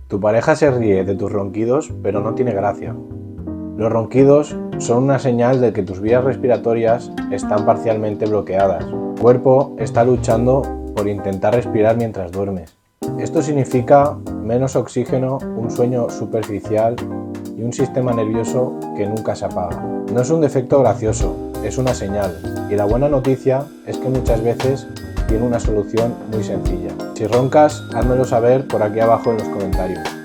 Tu pareja se ríe de tus ronquidos, pero no tiene gracia. Los ronquidos son una señal de que tus vías respiratorias están parcialmente bloqueadas. Tu cuerpo está luchando por intentar respirar mientras duermes. Esto significa menos oxígeno, un sueño superficial y un sistema nervioso que nunca se apaga. No es un defecto gracioso, es una señal. Y la buena noticia es que muchas veces tiene una solución muy sencilla. Si roncas, házmelo saber por aquí abajo en los comentarios.